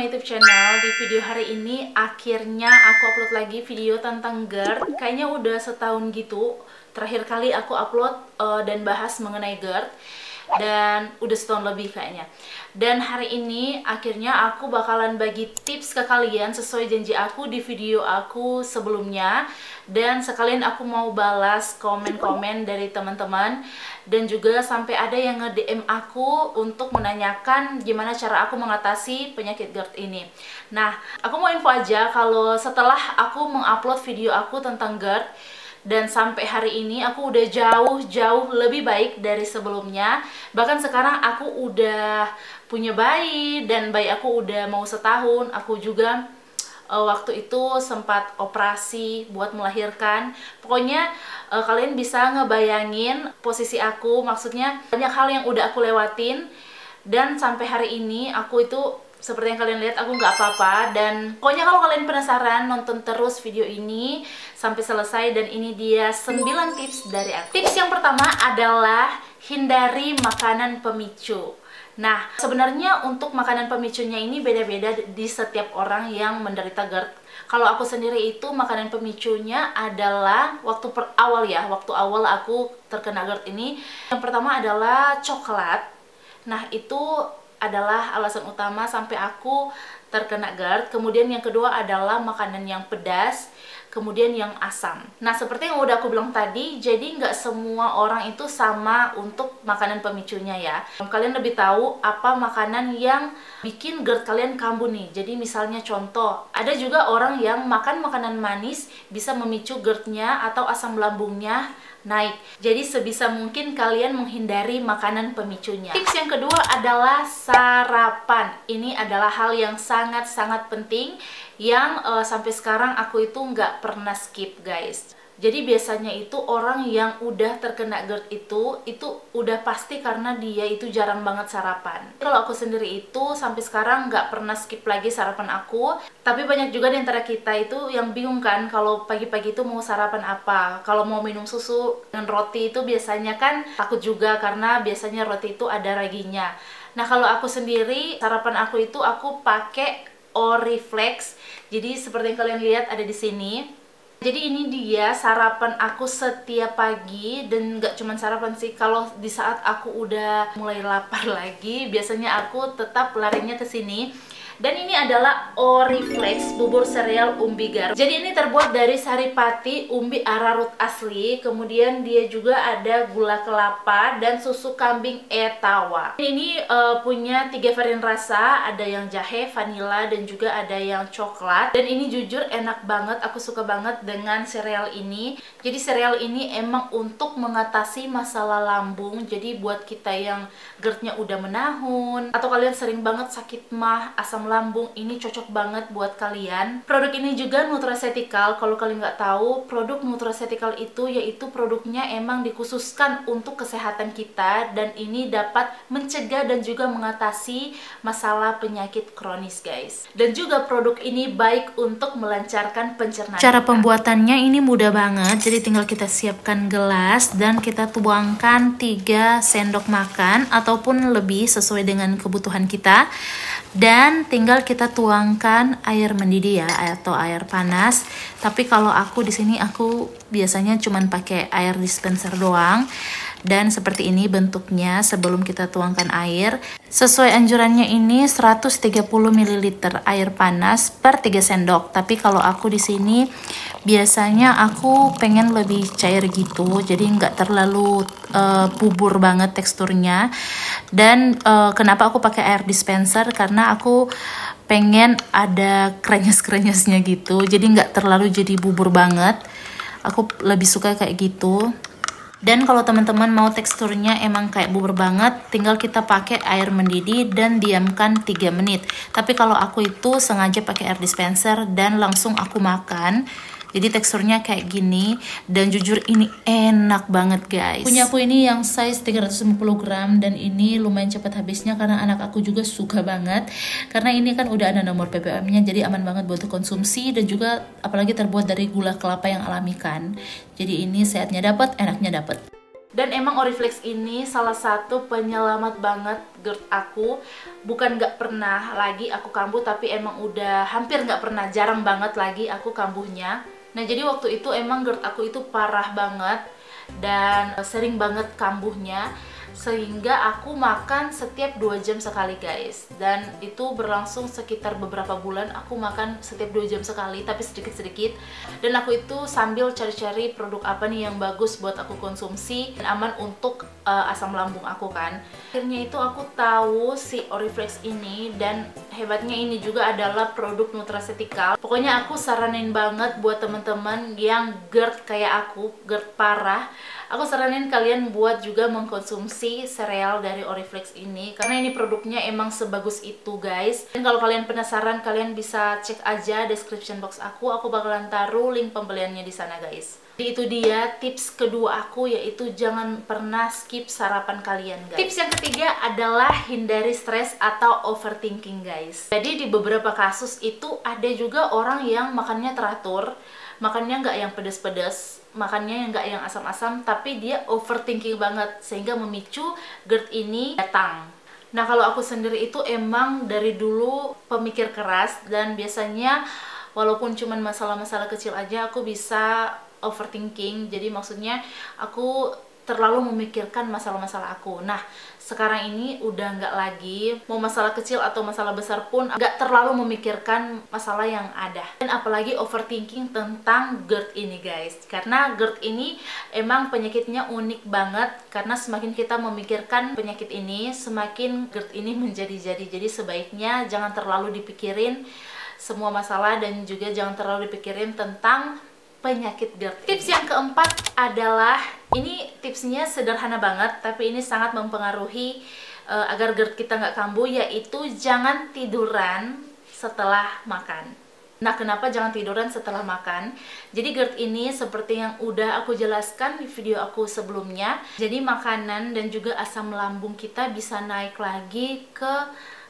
my YouTube channel. Di video hari ini akhirnya aku upload lagi video tentang GERD. Kayaknya udah setahun gitu terakhir kali aku upload dan bahas mengenai GERD, dan udah setahun lebih kayaknya. Dan hari ini akhirnya aku bakalan bagi tips ke kalian sesuai janji aku di video aku sebelumnya. Dan sekalian aku mau balas komen-komen dari teman-teman, dan juga sampai ada yang nge-DM aku untuk menanyakan gimana cara aku mengatasi penyakit GERD ini. Nah, aku mau info aja kalau setelah aku mengupload video aku tentang GERD, dan sampai hari ini aku udah jauh lebih baik dari sebelumnya. Bahkan sekarang aku udah punya bayi, dan bayi aku udah mau setahun. Aku juga waktu itu sempat operasi buat melahirkan. Pokoknya kalian bisa ngebayangin posisi aku, maksudnya banyak hal yang udah aku lewatin. Dan sampai hari ini aku itu seperti yang kalian lihat, aku nggak apa-apa. Dan pokoknya kalau kalian penasaran, nonton terus video ini sampai selesai. Dan ini dia 9 tips dari aku. Tips yang pertama adalah hindari makanan pemicu. Nah, sebenarnya untuk makanan pemicunya ini beda-beda di setiap orang yang menderita GERD. Kalau aku sendiri itu makanan pemicunya adalah waktu awal aku terkena GERD ini. Yang pertama adalah coklat. Nah, itu adalah alasan utama sampai aku terkena GERD. Kemudian yang kedua adalah makanan yang pedas, kemudian yang asam. Nah, seperti yang udah aku bilang tadi, jadi nggak semua orang itu sama untuk makanan pemicunya ya. Kalian lebih tahu apa makanan yang bikin GERD kalian kambuh nih. Jadi misalnya contoh, ada juga orang yang makan makanan manis bisa memicu GERD-nya atau asam lambungnya naik. Jadi sebisa mungkin kalian menghindari makanan pemicunya. Tips yang kedua adalah sarapan. Ini adalah hal yang sangat-sangat penting yang sampai sekarang aku itu nggak pernah skip, guys. Jadi biasanya itu orang yang udah terkena GERD itu udah pasti karena dia itu jarang banget sarapan. Kalau aku sendiri itu sampai sekarang nggak pernah skip lagi sarapan aku. Tapi banyak juga di antara kita itu yang bingung kan kalau pagi-pagi itu mau sarapan apa. Kalau mau minum susu dengan roti itu biasanya kan takut juga karena biasanya roti itu ada raginya. Nah, kalau aku sendiri sarapan aku itu aku pakai Oriflexx. Jadi seperti yang kalian lihat ada di sini. Jadi ini dia sarapan aku setiap pagi. Dan nggak cuma sarapan sih, kalau di saat aku udah mulai lapar lagi, biasanya aku tetap larinya ke sini. Dan ini adalah Oriflexx bubur sereal umbi garam. Jadi ini terbuat dari saripati umbi ararut asli. Kemudian dia juga ada gula kelapa dan susu kambing etawa. Ini punya 3 varian rasa. Ada yang jahe, vanila, dan juga ada yang coklat. Dan ini jujur enak banget. Aku suka banget dengan sereal ini. Jadi sereal ini emang untuk mengatasi masalah lambung. Jadi buat kita yang GERD-nya udah menahun, atau kalian sering banget sakit mah, asam lambung, ini cocok banget buat kalian. Produk ini juga nutraceutical. Kalau kalian nggak tahu, produk nutraceutical itu yaitu produknya emang dikhususkan untuk kesehatan kita, dan ini dapat mencegah dan juga mengatasi masalah penyakit kronis, guys. Dan juga produk ini baik untuk melancarkan pencernaan. Cara pembuatannya ini mudah banget. Jadi tinggal kita siapkan gelas dan kita tuangkan 3 sendok makan ataupun lebih sesuai dengan kebutuhan kita. Dan tinggal kita tuangkan air mendidih ya, atau air panas. Tapi kalau aku di sini aku biasanya cuman pakai air dispenser doang. Dan seperti ini bentuknya sebelum kita tuangkan air. Sesuai anjurannya ini 130 ml air panas per 3 sendok. Tapi kalau aku di sini biasanya aku pengen lebih cair gitu. Jadi nggak terlalu bubur banget teksturnya. Dan kenapa aku pakai air dispenser? Karena aku pengen ada krenyes-krenyesnya gitu. Jadi nggak terlalu jadi bubur banget. Aku lebih suka kayak gitu. Dan kalau teman-teman mau teksturnya emang kayak bubur banget, tinggal kita pakai air mendidih dan diamkan 3 menit. Tapi kalau aku itu sengaja pakai air dispenser dan langsung aku makan. Jadi teksturnya kayak gini, dan jujur ini enak banget, guys. Punya aku ini yang size 350 gram, dan ini lumayan cepat habisnya karena anak aku juga suka banget. Karena ini kan udah ada nomor ppm-nya, jadi aman banget buat konsumsi, dan juga apalagi terbuat dari gula kelapa yang alami kan. Jadi ini sehatnya dapat, enaknya dapat. Dan emang Oriflame ini salah satu penyelamat banget GERD aku. Bukan nggak pernah lagi aku kambuh, tapi emang udah hampir nggak pernah, jarang banget lagi aku kambuhnya. Nah jadi waktu itu emang GERD aku itu parah banget dan sering banget kambuhnya, sehingga aku makan setiap 2 jam sekali guys. Dan itu berlangsung sekitar beberapa bulan, aku makan setiap 2 jam sekali tapi sedikit-sedikit. Dan aku itu sambil cari-cari produk apa nih yang bagus buat aku konsumsi dan aman untuk asam lambung aku kan. Akhirnya itu aku tahu si Oriflame ini, dan hebatnya ini juga adalah produk nutraceutical. Pokoknya aku saranin banget buat teman-teman yang GERD kayak aku, GERD parah. Aku saranin kalian buat juga mengkonsumsi sereal dari Oriflame ini, karena ini produknya emang sebagus itu guys. Dan kalau kalian penasaran, kalian bisa cek aja description box aku bakalan taruh link pembeliannya di sana guys. Jadi itu dia tips kedua aku, yaitu jangan pernah skip sarapan kalian guys. Tips yang ketiga adalah hindari stres atau overthinking guys. Jadi di beberapa kasus itu ada juga orang yang makannya teratur, makannya nggak yang pedas-pedas, makannya nggak yang asam-asam, tapi dia overthinking banget sehingga memicu GERD ini datang. Nah kalau aku sendiri itu emang dari dulu pemikir keras, dan biasanya walaupun cuman masalah-masalah kecil aja aku bisa overthinking. Jadi maksudnya aku terlalu memikirkan masalah-masalah aku. Nah sekarang ini udah nggak lagi, mau masalah kecil atau masalah besar pun nggak terlalu memikirkan masalah yang ada, dan apalagi overthinking tentang GERD ini guys. Karena GERD ini emang penyakitnya unik banget, karena semakin kita memikirkan penyakit ini, semakin GERD ini menjadi-jadi. Jadi sebaiknya jangan terlalu dipikirin semua masalah, dan juga jangan terlalu dipikirin tentang penyakit GERD. Tips yang keempat adalah, ini tipsnya sederhana banget tapi ini sangat mempengaruhi agar GERD kita nggak kambuh, yaitu jangan tiduran setelah makan. Nah kenapa jangan tiduran setelah makan? Jadi GERD ini seperti yang udah aku jelaskan di video aku sebelumnya, jadi makanan dan juga asam lambung kita bisa naik lagi ke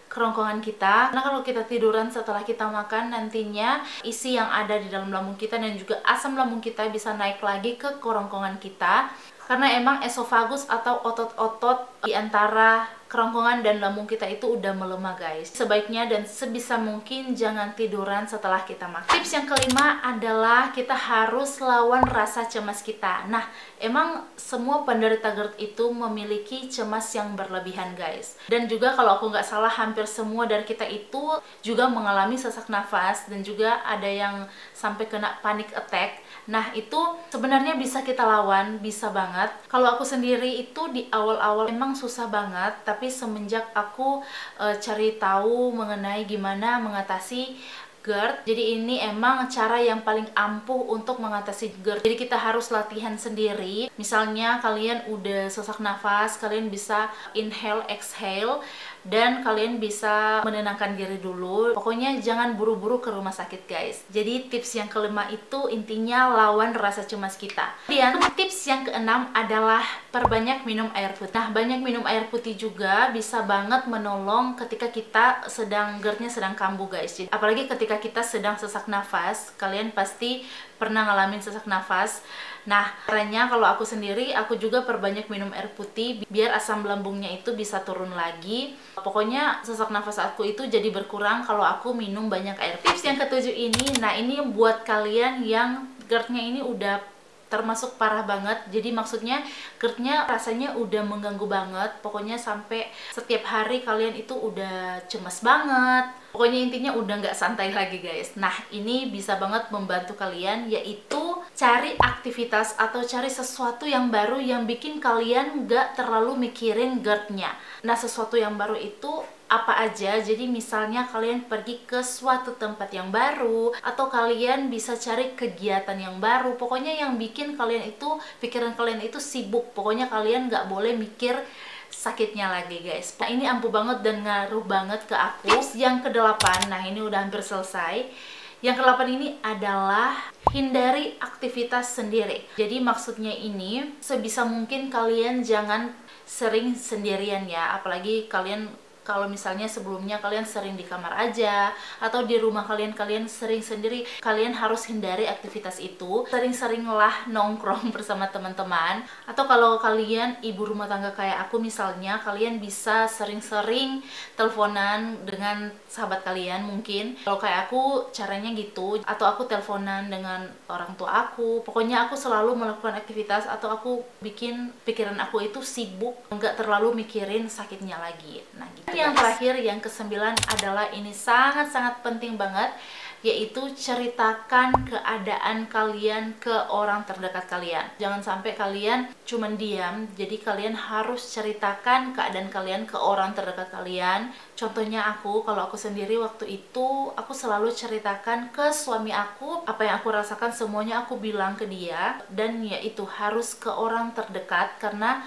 kerongkongan kita. Karena kalau kita tiduran setelah kita makan, nantinya isi yang ada di dalam lambung kita dan juga asam lambung kita bisa naik lagi ke kerongkongan kita. Karena emang esofagus atau otot-otot di antara kerongkongan dan lambung kita itu udah melemah guys. Sebaiknya dan sebisa mungkin jangan tiduran setelah kita makan. Tips yang kelima adalah kita harus lawan rasa cemas kita. Nah emang semua penderita GERD itu memiliki cemas yang berlebihan guys. Dan juga kalau aku nggak salah, hampir semua dari kita itu juga mengalami sesak nafas, dan juga ada yang sampai kena panic attack. Nah itu sebenarnya bisa kita lawan, bisa banget. Kalau aku sendiri itu di awal-awal emang susah banget, tapi semenjak aku cari tahu mengenai gimana mengatasi GERD, jadi ini emang cara yang paling ampuh untuk mengatasi GERD. Jadi kita harus latihan sendiri. Misalnya kalian udah sesak nafas, kalian bisa inhale, exhale, dan kalian bisa menenangkan diri dulu. Pokoknya jangan buru-buru ke rumah sakit guys. Jadi tips yang kelima itu intinya lawan rasa cemas kita. Kemudian tips yang keenam adalah perbanyak minum air putih. Nah banyak minum air putih juga bisa banget menolong ketika kita sedang GERD-nya sedang kambuh guys. Jadi, apalagi ketika kita sedang sesak nafas, kalian pasti pernah ngalamin sesak nafas. Nah caranya kalau aku sendiri, aku juga perbanyak minum air putih biar asam lambungnya itu bisa turun lagi. Pokoknya sesak nafas aku itu jadi berkurang kalau aku minum banyak air putih. Tips yang ketujuh ini, nah ini buat kalian yang GERD-nya ini udah termasuk parah banget. Jadi maksudnya GERD-nya rasanya udah mengganggu banget. Pokoknya sampai setiap hari kalian itu udah cemas banget. Pokoknya intinya udah nggak santai lagi guys. Nah ini bisa banget membantu kalian, yaitu cari aktivitas atau cari sesuatu yang baru yang bikin kalian nggak terlalu mikirin GERD-nya. Nah sesuatu yang baru itu apa aja? Jadi misalnya kalian pergi ke suatu tempat yang baru, atau kalian bisa cari kegiatan yang baru. Pokoknya yang bikin kalian itu, pikiran kalian itu sibuk. Pokoknya kalian nggak boleh mikir sakitnya lagi guys. Nah ini ampuh banget dan ngaruh banget ke aku. Yang kedelapan, nah ini udah hampir selesai. Yang kedelapan ini adalah hindari aktivitas sendiri. Jadi maksudnya ini sebisa mungkin kalian jangan sering sendirian ya, apalagi kalian Kalau misalnya sebelumnya kalian sering di kamar aja atau di rumah kalian sering sendiri, kalian harus hindari aktivitas itu. Sering-seringlah nongkrong bersama teman-teman. Atau kalau kalian ibu rumah tangga kayak aku misalnya, kalian bisa sering-sering teleponan dengan sahabat kalian mungkin. Kalau kayak aku caranya gitu, atau aku teleponan dengan orang tua aku. Pokoknya aku selalu melakukan aktivitas atau aku bikin pikiran aku itu sibuk, nggak terlalu mikirin sakitnya lagi. Nah gitu. Yang terakhir, yang ke-9 adalah ini sangat-sangat penting banget, yaitu ceritakan keadaan kalian ke orang terdekat kalian. Jangan sampai kalian cuman diam, jadi kalian harus ceritakan keadaan kalian ke orang terdekat kalian. Contohnya aku, kalau aku sendiri waktu itu, aku selalu ceritakan ke suami aku apa yang aku rasakan, semuanya aku bilang ke dia. Dan ya itu harus ke orang terdekat, karena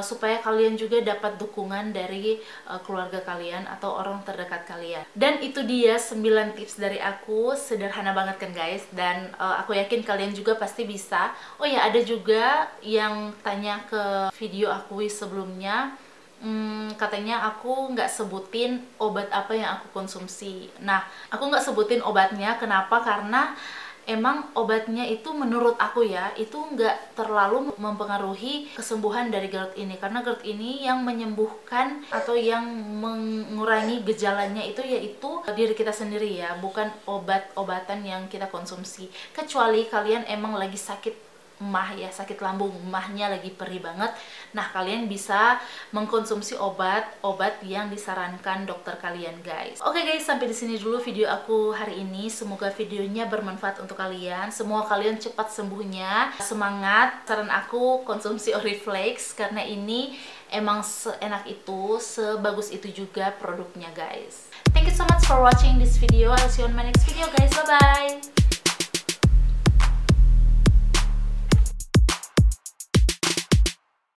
supaya kalian juga dapat dukungan dari keluarga kalian atau orang terdekat kalian. Dan itu dia 9 tips dari aku, sederhana banget kan guys, dan aku yakin kalian juga pasti bisa. Oh ya, ada juga yang tanya ke video aku sebelumnya, katanya aku nggak sebutin obat apa yang aku konsumsi. Nah, aku nggak sebutin obatnya, kenapa? Karena emang obatnya itu menurut aku ya, itu nggak terlalu mempengaruhi kesembuhan dari GERD ini. Karena GERD ini yang menyembuhkan atau yang mengurangi gejalanya itu yaitu diri kita sendiri ya, bukan obat-obatan yang kita konsumsi. Kecuali kalian emang lagi sakit emah ya, sakit lambung, emahnya lagi perih banget. Nah, kalian bisa mengkonsumsi obat-obat yang disarankan dokter kalian, guys. Oke guys, sampai di sini dulu video aku hari ini. Semoga videonya bermanfaat untuk kalian. Semua kalian cepat sembuhnya. Semangat. Saran aku konsumsi Oriflame karena ini emang seenak itu, sebagus itu juga produknya, guys. Thank you so much for watching this video. I'll see you on my next video, guys. Bye bye.